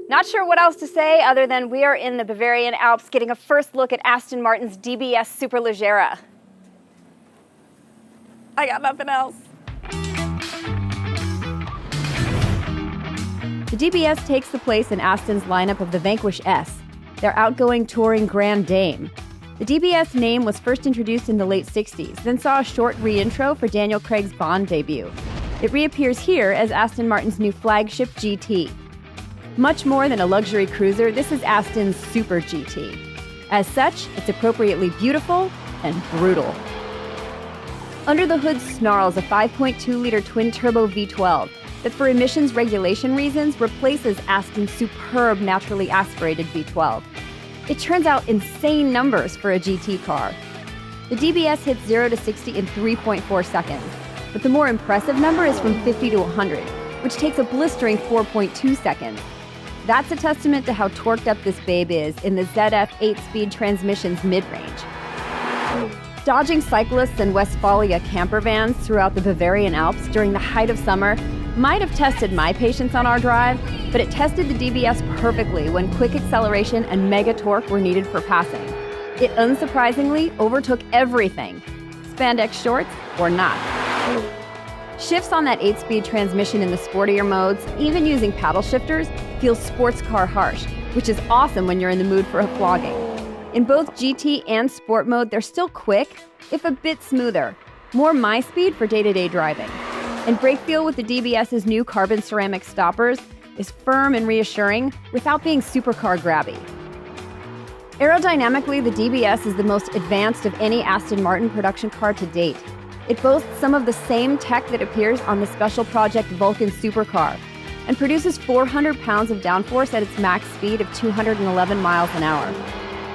Not sure what else to say other than we are in the Bavarian Alps getting a first look at Aston Martin's DBS Superleggera. I got nothing else. The DBS takes the place in Aston's lineup of the Vanquish S, their outgoing touring Grand Dame. The DBS name was first introduced in the late 60s, then saw a short re-intro for Daniel Craig's Bond debut. It reappears here as Aston Martin's new flagship GT. Much more than a luxury cruiser, this is Aston's Super GT. As such, it's appropriately beautiful and brutal. Under the hood snarls a 5.2-liter twin-turbo V12 that for emissions regulation reasons replaces Aston's superb naturally aspirated V12. It turns out insane numbers for a GT car. The DBS hits 0 to 60 in 3.4 seconds, but the more impressive number is from 50 to 100, which takes a blistering 4.2 seconds. That's a testament to how torqued up this babe is in the ZF 8-speed transmission's mid-range. Dodging cyclists and Westfalia camper vans throughout the Bavarian Alps during the height of summer might have tested my patience on our drive, but it tested the DBS perfectly when quick acceleration and mega torque were needed for passing. It unsurprisingly overtook everything, spandex shorts or not. Shifts on that 8-speed transmission in the sportier modes, even using paddle shifters, feel sports car harsh, which is awesome when you're in the mood for a flogging. In both GT and Sport mode, they're still quick, if a bit smoother, more my speed for day-to-day driving. And brake feel with the DBS's new carbon ceramic stoppers is firm and reassuring without being supercar grabby. Aerodynamically, the DBS is the most advanced of any Aston Martin production car to date. It boasts some of the same tech that appears on the Special Project Vulcan supercar and produces 400 pounds of downforce at its max speed of 211 miles an hour.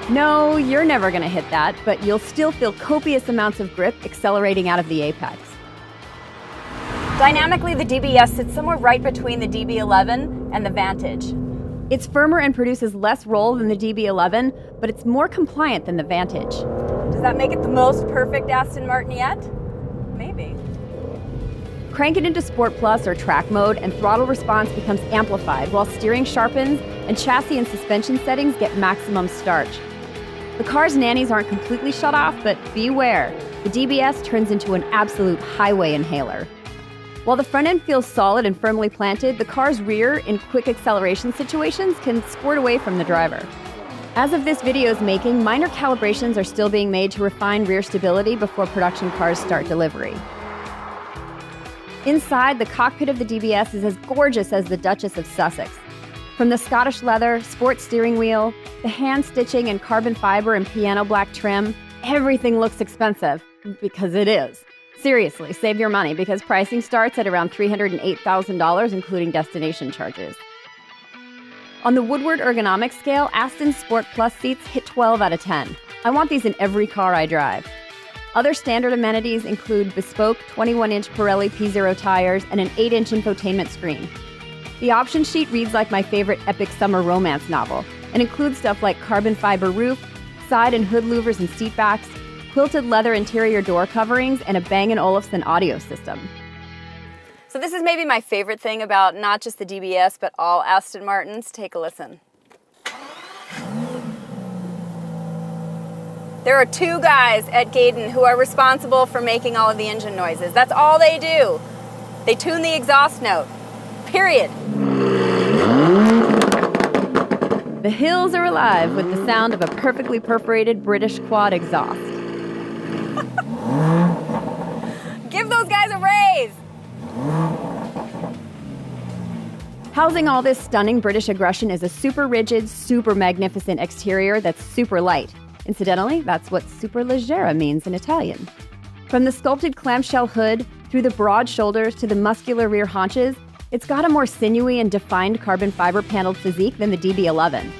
No, you're never going to hit that, but you'll still feel copious amounts of grip accelerating out of the apex. Dynamically, the DBS sits somewhere right between the DB11 and the Vantage. It's firmer and produces less roll than the DB11, but it's more compliant than the Vantage. Does that make it the most perfect Aston Martin yet? Maybe. Crank it into Sport Plus or track mode and throttle response becomes amplified while steering sharpens and chassis and suspension settings get maximum starch. The car's nannies aren't completely shut off, but beware, the DBS turns into an absolute highway inhaler. While the front end feels solid and firmly planted, the car's rear, in quick acceleration situations, can squirt away from the driver. As of this video's making, minor calibrations are still being made to refine rear stability before production cars start delivery. Inside, the cockpit of the DBS is as gorgeous as the Duchess of Sussex. From the Scottish leather, sport steering wheel, the hand stitching and carbon fiber and piano black trim, everything looks expensive, because it is. Seriously, save your money, because pricing starts at around $308,000, including destination charges. On the Woodward ergonomic scale, Aston's Sport Plus seats hit 12 out of 10. I want these in every car I drive. Other standard amenities include bespoke 21-inch Pirelli P0 tires and an 8-inch infotainment screen. The option sheet reads like my favorite epic summer romance novel and includes stuff like carbon fiber roof, side and hood louvers and seat backs, quilted leather interior door coverings, and a Bang & Olufsen audio system. So this is maybe my favorite thing about not just the DBS, but all Aston Martins. Take a listen. There are two guys at Gaydon who are responsible for making all of the engine noises. That's all they do. They tune the exhaust note. Period. The hills are alive with the sound of a perfectly perforated British quad exhaust. Give those guys a raise! Housing all this stunning British aggression is a super rigid, super magnificent exterior that's super light. Incidentally, that's what Superleggera means in Italian. From the sculpted clamshell hood, through the broad shoulders to the muscular rear haunches, it's got a more sinewy and defined carbon fiber paneled physique than the DB11.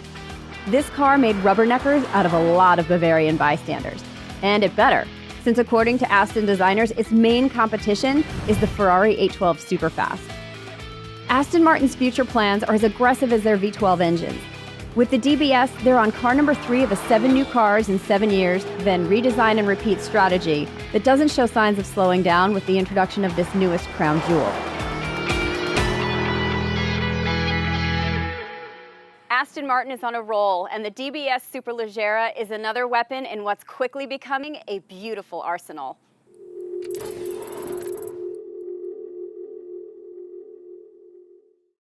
This car made rubberneckers out of a lot of Bavarian bystanders. And it better, since according to Aston designers, its main competition is the Ferrari 812 Superfast. Aston Martin's future plans are as aggressive as their V12 engines. With the DBS, they're on car number 3 of a 7 new cars in 7 years, then redesign and repeat strategy that doesn't show signs of slowing down with the introduction of this newest crown jewel. Aston Martin is on a roll, and the DBS Superleggera is another weapon in what's quickly becoming a beautiful arsenal.